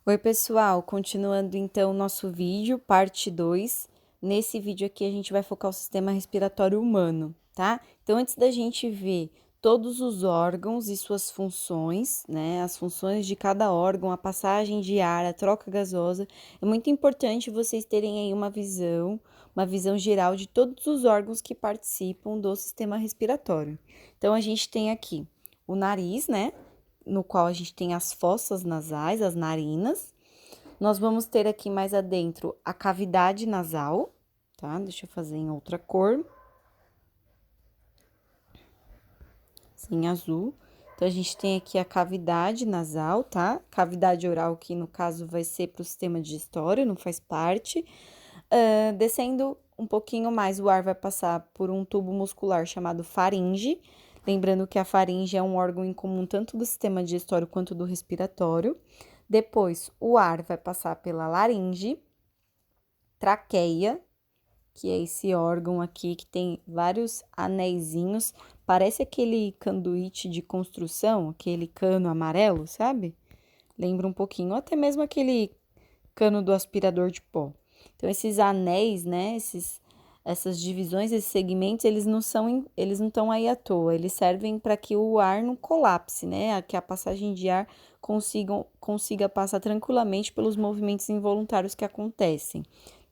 Oi, pessoal, continuando então o nosso vídeo, parte 2. Nesse vídeo aqui a gente vai focar o sistema respiratório humano, tá? Então, antes da gente ver todos os órgãos e suas funções, né? As funções de cada órgão, a passagem de ar, a troca gasosa, é muito importante vocês terem aí uma visão geral de todos os órgãos que participam do sistema respiratório. Então, a gente tem aqui o nariz, né? No qual a gente tem as fossas nasais, as narinas. Nós vamos ter aqui mais adentro a cavidade nasal, tá? Deixa eu fazer em outra cor. Em azul. Então, a gente tem aqui a cavidade nasal, tá? Cavidade oral, que no caso vai ser para o sistema digestório, não faz parte. Descendo um pouquinho mais, o ar vai passar por um tubo muscular chamado faringe. Lembrando que a faringe é um órgão em comum tanto do sistema digestório quanto do respiratório. Depois, o ar vai passar pela laringe, traqueia, que é esse órgão aqui que tem vários anéisinhos, parece aquele canduíte de construção, aquele cano amarelo, sabe? Lembra um pouquinho, ou até mesmo aquele cano do aspirador de pó. Então, esses anéis, né, essas divisões, esses segmentos, eles não estão aí à toa, eles servem para que o ar não colapse, né, que a passagem de ar consiga passar tranquilamente pelos movimentos involuntários que acontecem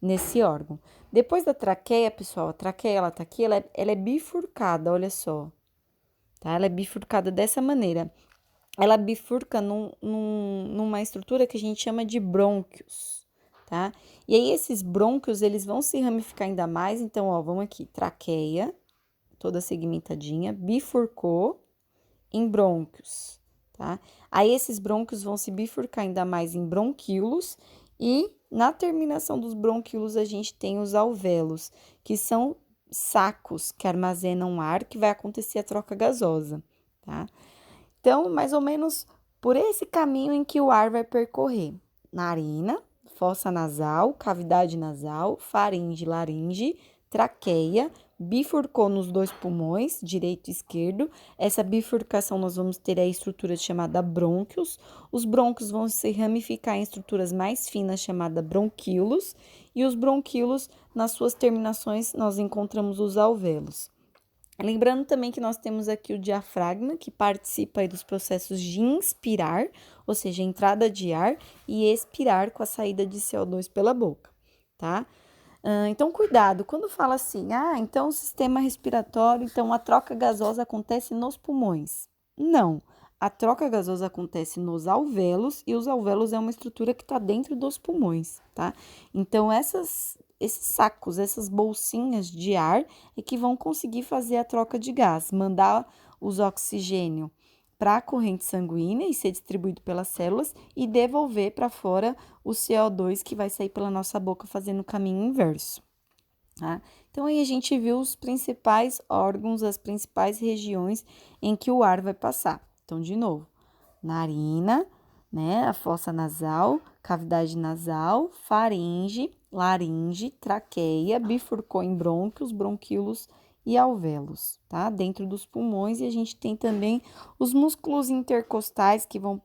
nesse órgão. Depois da traqueia, pessoal, a traqueia, ela tá aqui, ela é bifurcada, olha só, tá? Ela é bifurcada dessa maneira. Ela bifurca numa estrutura que a gente chama de brônquios, tá? E aí, esses brônquios, eles vão se ramificar ainda mais. Então, ó, vamos aqui, traqueia, toda segmentadinha, bifurcou em brônquios, tá? Aí, esses brônquios vão se bifurcar ainda mais em bronquíolos e na terminação dos bronquíolos a gente tem os alvéolos, que são sacos que armazenam ar, que vai acontecer a troca gasosa, tá? Então, mais ou menos por esse caminho em que o ar vai percorrer: narina, fossa nasal, cavidade nasal, faringe, laringe, traqueia, bifurcou nos dois pulmões, direito e esquerdo. Essa bifurcação nós vamos ter a estrutura chamada brônquios. Os brônquios vão se ramificar em estruturas mais finas chamada bronquíolos, e os bronquíolos, nas suas terminações, nós encontramos os alvéolos. Lembrando também que nós temos aqui o diafragma, que participa aí dos processos de inspirar, ou seja, entrada de ar, e expirar com a saída de CO2 pela boca, tá? Então, cuidado, quando fala assim, então o sistema respiratório, então a troca gasosa acontece nos pulmões. Não, a troca gasosa acontece nos alvéolos, e os alvéolos é uma estrutura que está dentro dos pulmões, tá? Então, esses sacos, essas bolsinhas de ar é que vão conseguir fazer a troca de gás, mandar os oxigênio para a corrente sanguínea e ser distribuído pelas células e devolver para fora o CO2 que vai sair pela nossa boca fazendo o caminho inverso, tá? Então, aí a gente viu os principais órgãos, as principais regiões em que o ar vai passar. Então, de novo, narina, né, a fossa nasal, cavidade nasal, faringe, laringe, traqueia, bifurcou em brônquios, bronquíolos e alvéolos, tá? Dentro dos pulmões, e a gente tem também os músculos intercostais que vão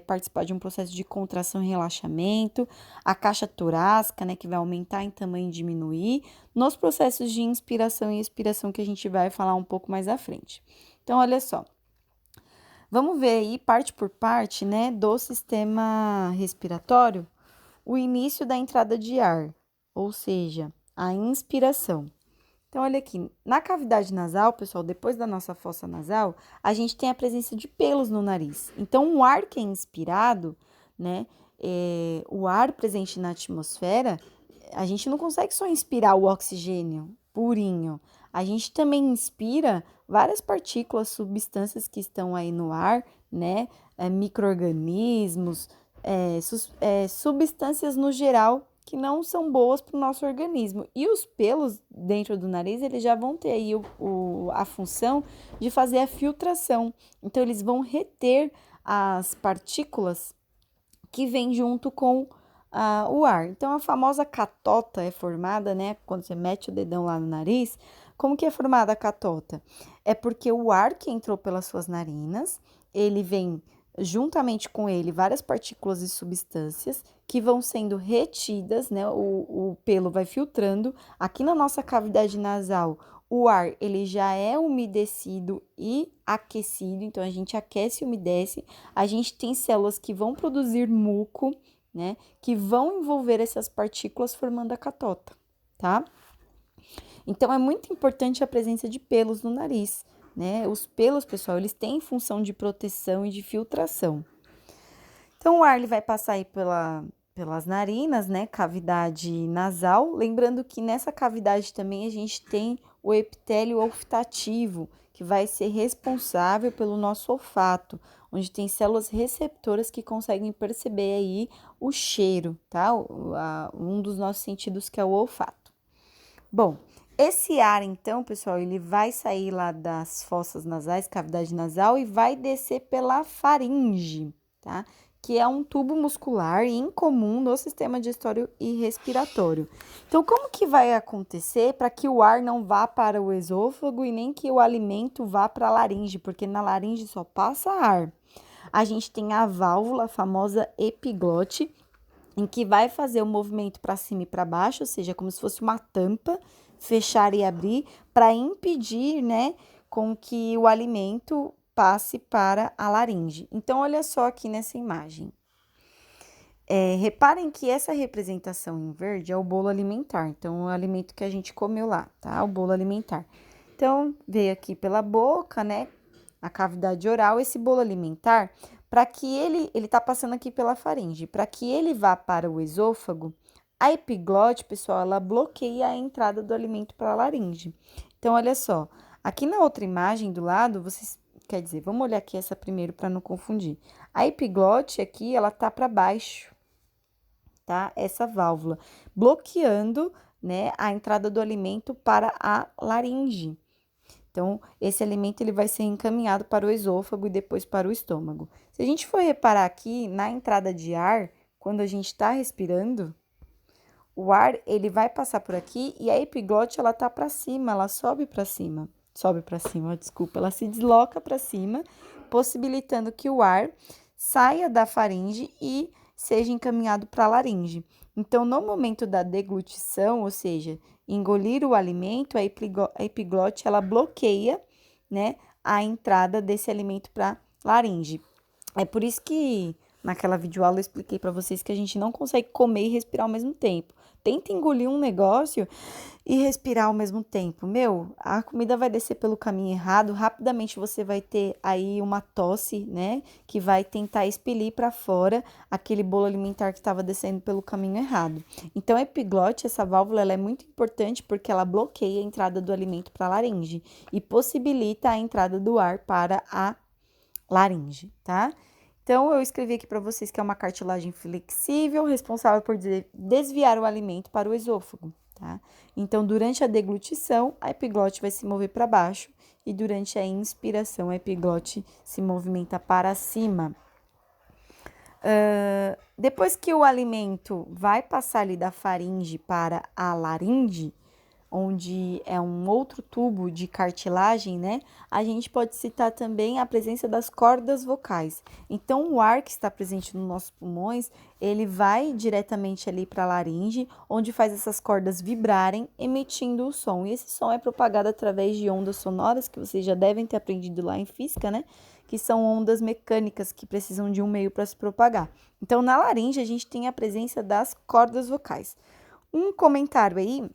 participar de um processo de contração e relaxamento, a caixa torácica, né, que vai aumentar em tamanho e diminuir, nos processos de inspiração e expiração que a gente vai falar um pouco mais à frente. Então, olha só. Vamos ver aí, parte por parte, né, do sistema respiratório, o início da entrada de ar, ou seja, a inspiração. Então, olha aqui, na cavidade nasal, pessoal, depois da nossa fossa nasal, a gente tem a presença de pelos no nariz. Então, o ar que é inspirado, né, o ar presente na atmosfera, a gente não consegue só inspirar o oxigênio purinho. A gente também inspira várias partículas, substâncias que estão aí no ar, né, micro-organismos, substâncias no geral que não são boas para o nosso organismo. E os pelos dentro do nariz, eles já vão ter aí a função de fazer a filtração. Então, eles vão reter as partículas que vêm junto com o ar. Então, a famosa catota é formada, né? Quando você mete o dedão lá no nariz, como que é formada a catota? É porque o ar que entrou pelas suas narinas, ele vem juntamente com ele várias partículas e substâncias que vão sendo retidas, né? O pelo vai filtrando. Aqui na nossa cavidade nasal, o ar ele já é umedecido e aquecido, então a gente aquece e umedece. A gente tem células que vão produzir muco, né? Que vão envolver essas partículas formando a catota, tá? Então é muito importante a presença de pelos no nariz, né? Os pelos, pessoal, eles têm função de proteção e de filtração. Então, o ar ele vai passar aí pelas narinas, né? Cavidade nasal. Lembrando que nessa cavidade também a gente tem o epitélio olfativo, que vai ser responsável pelo nosso olfato, onde tem células receptoras que conseguem perceber aí o cheiro, tá? Um dos nossos sentidos que é o olfato. Bom, esse ar, então, pessoal, ele vai sair lá das fossas nasais, cavidade nasal, e vai descer pela faringe, tá? Que é um tubo muscular incomum no sistema digestório e respiratório. Então, como que vai acontecer para que o ar não vá para o esôfago e nem que o alimento vá para a laringe? Porque na laringe só passa ar. A gente tem a válvula, a famosa epiglote, em que vai fazer o movimento para cima e para baixo, ou seja, como se fosse uma tampa, fechar e abrir, para impedir, né, com que o alimento passe para a laringe. Então, olha só aqui nessa imagem. Reparem que essa representação em verde é o bolo alimentar, então, o alimento que a gente comeu lá, tá? O bolo alimentar. Então, veio aqui pela boca, né, a cavidade oral, esse bolo alimentar, para que ele tá passando aqui pela faringe, para que ele vá para o esôfago, a epiglote, pessoal, ela bloqueia a entrada do alimento para a laringe. Então, olha só, aqui na outra imagem do lado, quer dizer, vamos olhar aqui essa primeiro para não confundir. A epiglote aqui, ela tá para baixo, tá? Essa válvula, bloqueando, né, a entrada do alimento para a laringe. Então, esse alimento ele vai ser encaminhado para o esôfago e depois para o estômago. Se a gente for reparar aqui na entrada de ar, quando a gente está respirando, o ar ele vai passar por aqui e a epiglote ela tá para cima, ela sobe para cima. Sobe para cima, desculpa, ela se desloca para cima, possibilitando que o ar saia da faringe e seja encaminhado para a laringe. Então, no momento da deglutição, ou seja, engolir o alimento, a epiglote ela bloqueia, né, a entrada desse alimento para laringe. É por isso que naquela videoaula eu expliquei para vocês que a gente não consegue comer e respirar ao mesmo tempo. Tenta engolir um negócio e respirar ao mesmo tempo. Meu, a comida vai descer pelo caminho errado, rapidamente você vai ter aí uma tosse, né? Que vai tentar expelir para fora aquele bolo alimentar que estava descendo pelo caminho errado. Então, a epiglote, essa válvula, ela é muito importante porque ela bloqueia a entrada do alimento para a laringe e possibilita a entrada do ar para a laringe, tá? Então, eu escrevi aqui para vocês que é uma cartilagem flexível, responsável por desviar o alimento para o esôfago, tá? Então, durante a deglutição, a epiglote vai se mover para baixo e durante a inspiração, a epiglote se movimenta para cima. Depois que o alimento vai passar ali da faringe para a laringe, onde é um outro tubo de cartilagem, né? A gente pode citar também a presença das cordas vocais. Então, o ar que está presente nos nossos pulmões, ele vai diretamente ali para a laringe, onde faz essas cordas vibrarem, emitindo o som. E esse som é propagado através de ondas sonoras, que vocês já devem ter aprendido lá em física, né? Que são ondas mecânicas que precisam de um meio para se propagar. Então, na laringe, a gente tem a presença das cordas vocais. Um comentário aí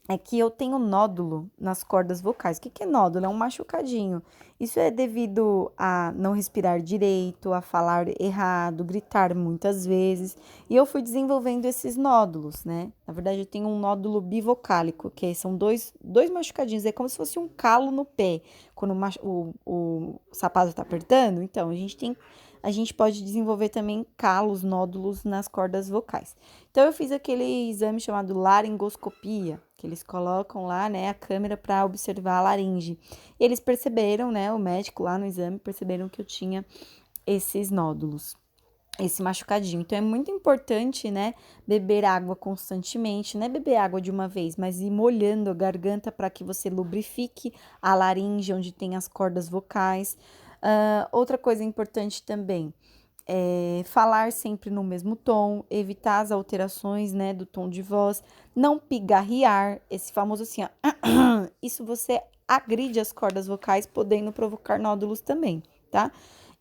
é que eu tenho nódulo nas cordas vocais. O que é nódulo? É um machucadinho. Isso é devido a não respirar direito, a falar errado, gritar muitas vezes. E eu fui desenvolvendo esses nódulos, né? Na verdade, eu tenho um nódulo bivocálico, que são dois machucadinhos. É como se fosse um calo no pé, quando o sapato está apertando. Então, a gente pode desenvolver também calos, nódulos nas cordas vocais. Então, eu fiz aquele exame chamado laringoscopia, que eles colocam lá, né, a câmera para observar a laringe. E eles perceberam, né, o médico lá no exame, perceberam que eu tinha esses nódulos, esse machucadinho. Então, é muito importante, né, beber água constantemente, não é beber água de uma vez, mas ir molhando a garganta para que você lubrifique a laringe, onde tem as cordas vocais. Outra coisa importante também é falar sempre no mesmo tom, evitar as alterações, né, do tom de voz, não pigarrear, esse famoso assim, ó, isso você agride as cordas vocais, podendo provocar nódulos também, tá?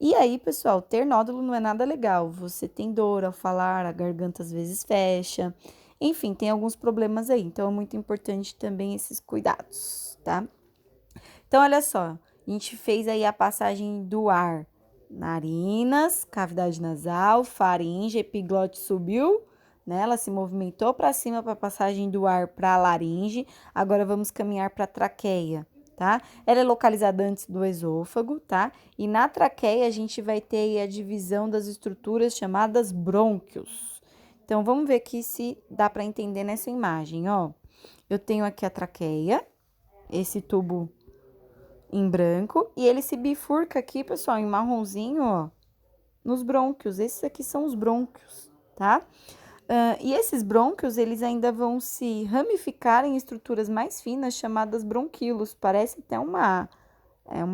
E aí, pessoal, ter nódulo não é nada legal. Você tem dor ao falar, a garganta às vezes fecha. Enfim, tem alguns problemas aí. Então, é muito importante também esses cuidados, tá? Então, olha só. A gente fez aí a passagem do ar. Narinas, cavidade nasal, faringe, epiglote subiu, né? Ela se movimentou para cima para a passagem do ar para a laringe. Agora, vamos caminhar para a traqueia. Tá? Ela é localizada antes do esôfago, tá? E na traqueia a gente vai ter aí a divisão das estruturas chamadas brônquios. Então, vamos ver aqui se dá para entender nessa imagem, ó. Eu tenho aqui a traqueia, esse tubo em branco, e ele se bifurca aqui, pessoal, em marronzinho, ó, nos brônquios. Esses aqui são os brônquios, tá? E esses brônquios, eles ainda vão se ramificar em estruturas mais finas, chamadas bronquíolos. Parece até uma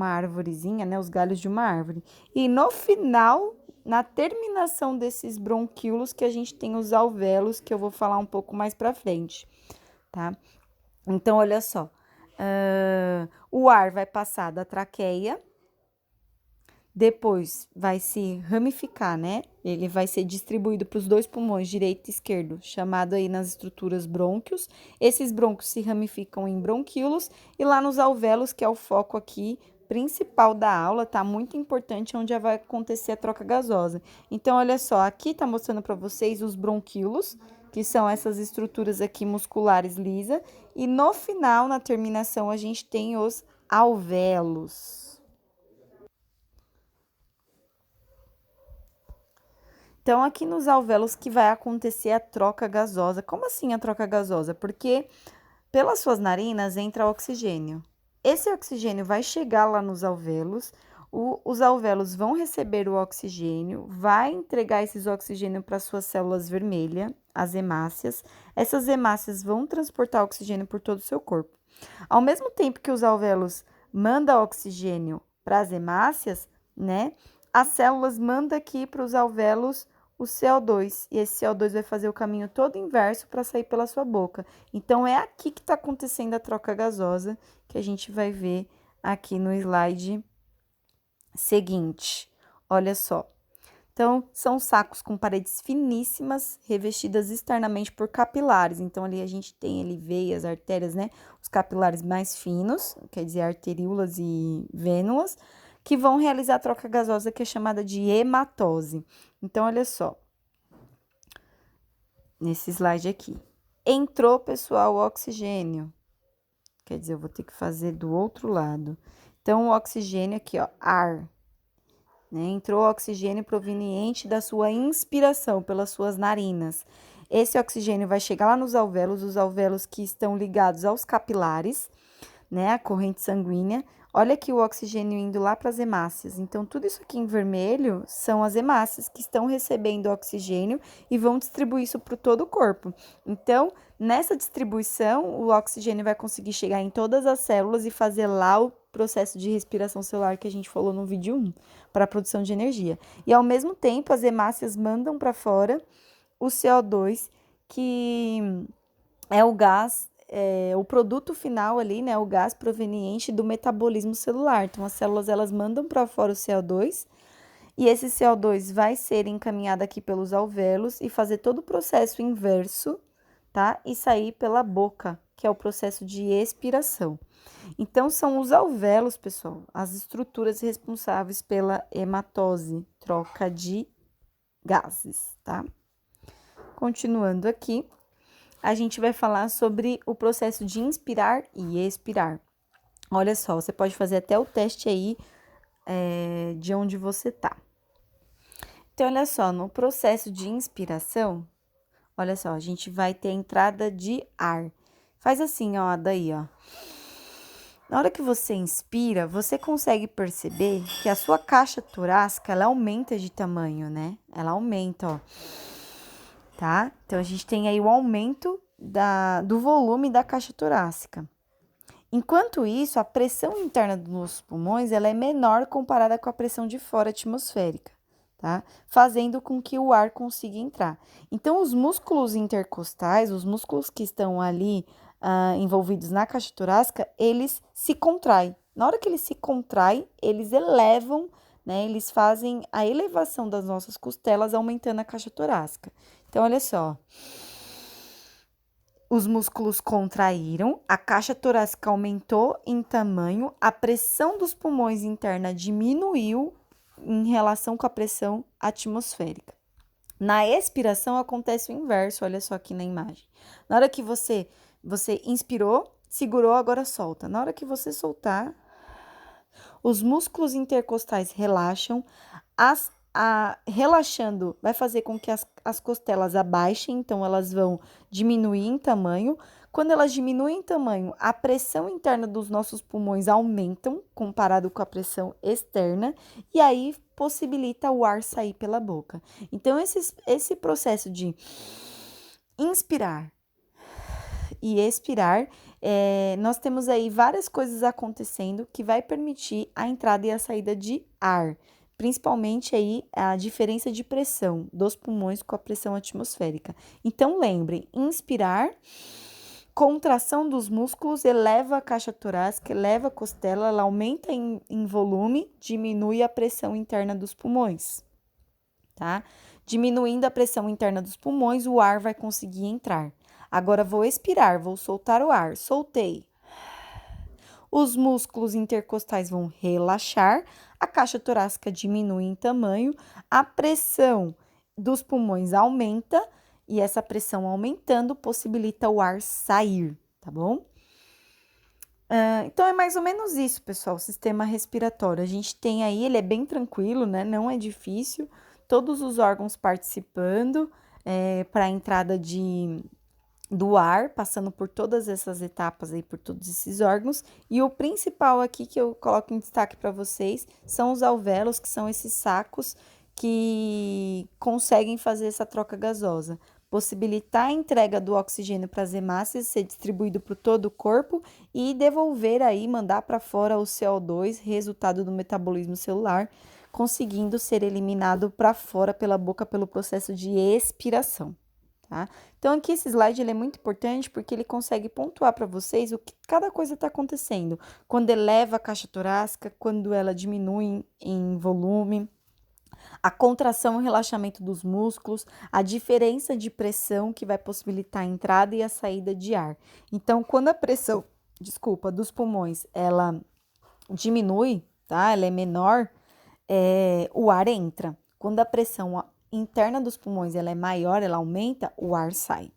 árvorezinha, né? Os galhos de uma árvore. E no final, na terminação desses bronquíolos, que a gente tem os alvéolos, que eu vou falar um pouco mais pra frente, tá? Então, olha só. O ar vai passar da traqueia, depois vai se ramificar, né? Ele vai ser distribuído para os dois pulmões, direito e esquerdo, chamado aí nas estruturas brônquios. Esses brônquios se ramificam em bronquíolos e lá nos alvéolos, que é o foco aqui principal da aula, tá? Muito importante, onde vai acontecer a troca gasosa. Então, olha só, aqui tá mostrando para vocês os bronquíolos, que são essas estruturas aqui musculares lisas, e no final, na terminação, a gente tem os alvéolos. Então, aqui nos alvéolos que vai acontecer a troca gasosa. Como assim a troca gasosa? Porque pelas suas narinas entra oxigênio. Esse oxigênio vai chegar lá nos alvéolos, os alvéolos vão receber o oxigênio, vai entregar esses oxigênio para suas células vermelhas, as hemácias. Essas hemácias vão transportar oxigênio por todo o seu corpo. Ao mesmo tempo que os alvéolos mandam oxigênio para as hemácias, né? As células mandam aqui para os alvéolos o CO2, e esse CO2 vai fazer o caminho todo inverso para sair pela sua boca. Então, é aqui que está acontecendo a troca gasosa, que a gente vai ver aqui no slide seguinte. Olha só. Então, são sacos com paredes finíssimas, revestidas externamente por capilares. Então, ali a gente tem ali veias, artérias, né? Os capilares mais finos, quer dizer, arteríolas e vênulas, que vão realizar a troca gasosa, que é chamada de hematose. Então, olha só, nesse slide aqui. Entrou, pessoal, o oxigênio. Quer dizer, eu vou ter que fazer do outro lado. Então, o oxigênio aqui, ó, ar. Né? Entrou o oxigênio proveniente da sua inspiração pelas suas narinas. Esse oxigênio vai chegar lá nos alvéolos, os alvéolos que estão ligados aos capilares, né? A corrente sanguínea. Olha aqui o oxigênio indo lá para as hemácias. Então, tudo isso aqui em vermelho são as hemácias que estão recebendo oxigênio e vão distribuir isso para todo o corpo. Então, nessa distribuição, o oxigênio vai conseguir chegar em todas as células e fazer lá o processo de respiração celular que a gente falou no vídeo 1, para a produção de energia. E, ao mesmo tempo, as hemácias mandam para fora o CO2, que é o gás, o produto final ali, né, o gás proveniente do metabolismo celular. Então, as células, elas mandam para fora o CO2, e esse CO2 vai ser encaminhado aqui pelos alvéolos e fazer todo o processo inverso, tá? E sair pela boca, que é o processo de expiração. Então, são os alvéolos, pessoal, as estruturas responsáveis pela hematose, troca de gases, tá? Continuando aqui, a gente vai falar sobre o processo de inspirar e expirar. Olha só, você pode fazer até o teste aí de onde você tá. Então, olha só, no processo de inspiração, olha só, a gente vai ter a entrada de ar. Faz assim, ó, daí, ó. Na hora que você inspira, você consegue perceber que a sua caixa torácica, ela aumenta de tamanho, né? Ela aumenta, ó. Tá? Então, a gente tem aí o aumento do volume da caixa torácica. Enquanto isso, a pressão interna dos nossos pulmões ela é menor comparada com a pressão de fora atmosférica, tá? Fazendo com que o ar consiga entrar. Então, os músculos intercostais, os músculos que estão ali envolvidos na caixa torácica, eles se contraem. Na hora que eles se contraem, eles elevam, né? Eles fazem a elevação das nossas costelas, aumentando a caixa torácica. Então, olha só. Os músculos contraíram, a caixa torácica aumentou em tamanho, a pressão dos pulmões interna diminuiu em relação com a pressão atmosférica. Na expiração acontece o inverso, olha só aqui na imagem. Na hora que você inspirou, segurou, agora solta. Na hora que você soltar, os músculos intercostais relaxam, relaxando vai fazer com que as costelas abaixem, então elas vão diminuir em tamanho. Quando elas diminuem em tamanho, a pressão interna dos nossos pulmões aumentam comparado com a pressão externa, e aí possibilita o ar sair pela boca. Então, esse processo de inspirar e expirar, nós temos aí várias coisas acontecendo que vai permitir a entrada e a saída de ar, principalmente aí a diferença de pressão dos pulmões com a pressão atmosférica. Então, lembrem, inspirar, contração dos músculos, eleva a caixa torácica, eleva a costela, ela aumenta em volume, diminui a pressão interna dos pulmões, tá? Diminuindo a pressão interna dos pulmões, o ar vai conseguir entrar. Agora vou expirar, vou soltar o ar. Soltei. Os músculos intercostais vão relaxar, a caixa torácica diminui em tamanho, a pressão dos pulmões aumenta e essa pressão aumentando possibilita o ar sair, tá bom? Então, é mais ou menos isso, pessoal, o sistema respiratório. A gente tem aí, ele é bem tranquilo, né? Não é difícil, todos os órgãos participando para a entrada do ar, passando por todas essas etapas aí, por todos esses órgãos. E o principal aqui que eu coloco em destaque para vocês são os alvéolos, que são esses sacos que conseguem fazer essa troca gasosa, possibilitar a entrega do oxigênio para as hemácias, ser distribuído por todo o corpo e devolver aí, mandar para fora o CO2, resultado do metabolismo celular, conseguindo ser eliminado para fora pela boca pelo processo de expiração. Tá? Então, aqui esse slide ele é muito importante porque ele consegue pontuar para vocês o que cada coisa está acontecendo. Quando eleva a caixa torácica, quando ela diminui em volume, a contração e relaxamento dos músculos, a diferença de pressão que vai possibilitar a entrada e a saída de ar. Então, quando a pressão, dos pulmões, ela diminui, tá? Ela é menor, o ar entra. Quando a pressão interna dos pulmões ela é maior, ela aumenta, o ar sai,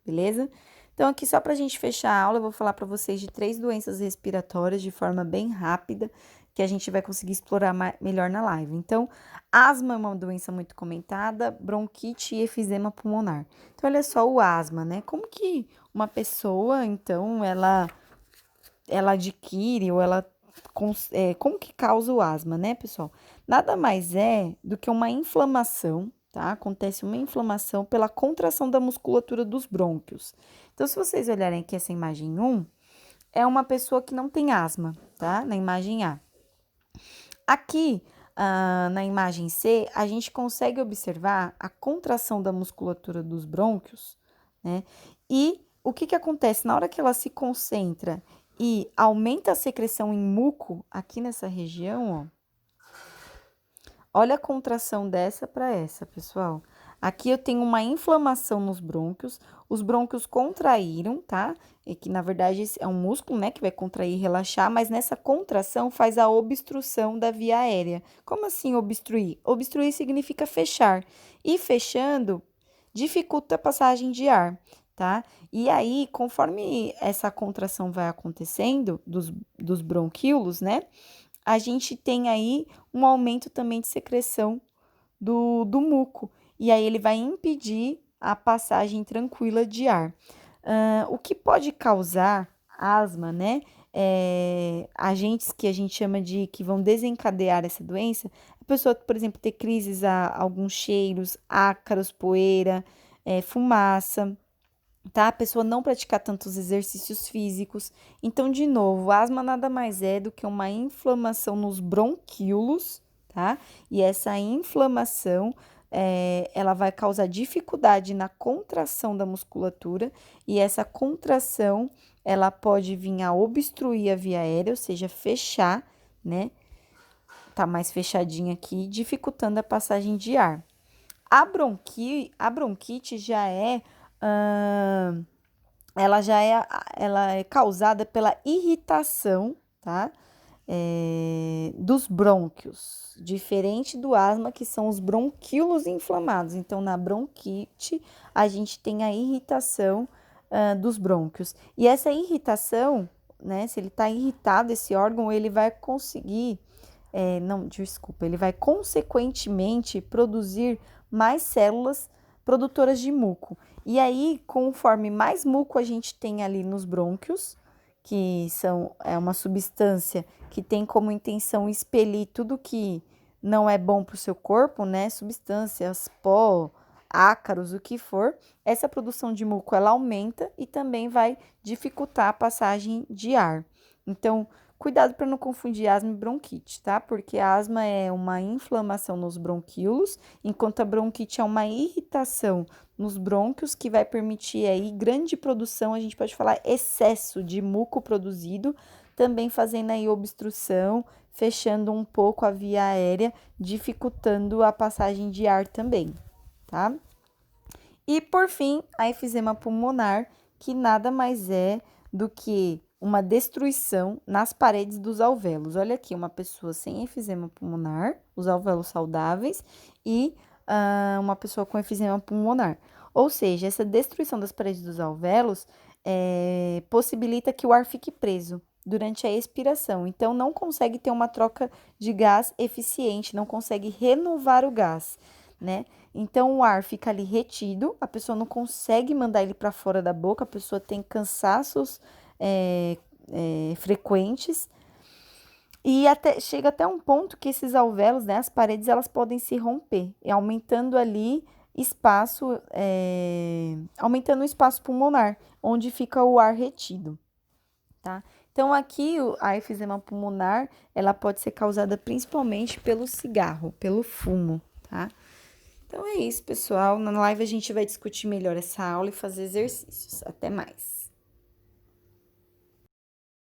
beleza? Então, aqui só para a gente fechar a aula, eu vou falar para vocês de 3 doenças respiratórias de forma bem rápida, que a gente vai conseguir explorar melhor na live. Então, asma é uma doença muito comentada, bronquite e efizema pulmonar. Então, olha só o asma, né? Como que uma pessoa, então, ela adquire ou ela como que causa o asma, né, pessoal? Nada mais é do que uma inflamação, tá? Acontece uma inflamação pela contração da musculatura dos brônquios. Então, se vocês olharem aqui essa imagem 1, é uma pessoa que não tem asma, tá? Na imagem A. Aqui, na imagem C, a gente consegue observar a contração da musculatura dos brônquios, né? E o que acontece? Na hora que ela se concentra e aumenta a secreção em muco, aqui nessa região, ó. Olha a contração dessa para essa, pessoal. Aqui eu tenho uma inflamação nos brônquios, os brônquios contraíram, tá? E que na verdade é um músculo, né, que vai contrair e relaxar, mas nessa contração faz a obstrução da via aérea. Como assim obstruir? Obstruir significa fechar. E fechando, dificulta a passagem de ar, tá? E aí, conforme essa contração vai acontecendo dos bronquíolos, né? A gente tem aí um aumento também de secreção do muco. E aí ele vai impedir a passagem tranquila de ar. O que pode causar asma, né? Agentes que a gente chama de que vão desencadear essa doença, a pessoa, por exemplo, ter crises a alguns cheiros, ácaros, poeira, fumaça. tá? A pessoa não praticar tantos exercícios físicos. Então, de novo, asma nada mais é do que uma inflamação nos bronquíolos, tá? E essa inflamação, ela vai causar dificuldade na contração da musculatura, e essa contração, ela pode vir a obstruir a via aérea, ou seja, fechar, né? Tá mais fechadinha aqui, dificultando a passagem de ar. A bronquite já é, hum, ela é causada pela irritação, tá? Dos brônquios, diferente do asma, que são os bronquíolos inflamados. Então, na bronquite, a gente tem a irritação, dos brônquios. E essa irritação, né, se ele está irritado, esse órgão, ele vai conseguir, não, desculpa, ele vai consequentemente produzir mais células produtoras de muco. E aí, conforme mais muco a gente tem ali nos brônquios, que é uma substância que tem como intenção expelir tudo que não é bom para o seu corpo, né? Substâncias, pó, ácaros, o que for. Essa produção de muco ela aumenta e também vai dificultar a passagem de ar. Então, cuidado para não confundir asma e bronquite, tá? Porque a asma é uma inflamação nos bronquíolos, enquanto a bronquite é uma irritação nos brônquios que vai permitir aí grande produção, a gente pode falar excesso de muco produzido, também fazendo aí obstrução, fechando um pouco a via aérea, dificultando a passagem de ar também, tá? E por fim, a efizema pulmonar, que nada mais é do que uma destruição nas paredes dos alvéolos. Olha aqui, uma pessoa sem efizema pulmonar, os alvéolos saudáveis, e uma pessoa com efizema pulmonar. Ou seja, essa destruição das paredes dos alvéolos possibilita que o ar fique preso durante a expiração. Então, não consegue ter uma troca de gás eficiente, não consegue renovar o gás, né? Então, o ar fica ali retido, a pessoa não consegue mandar ele para fora da boca, a pessoa tem cansaços frequentes, e chega até um ponto que esses alvéolos, né, as paredes, elas podem se romper, e aumentando ali espaço, aumentando o espaço pulmonar, onde fica o ar retido, tá? Então, aqui a efizema pulmonar, ela pode ser causada principalmente pelo cigarro, pelo fumo, tá? Então é isso, pessoal. Na live a gente vai discutir melhor essa aula e fazer exercícios. Até mais.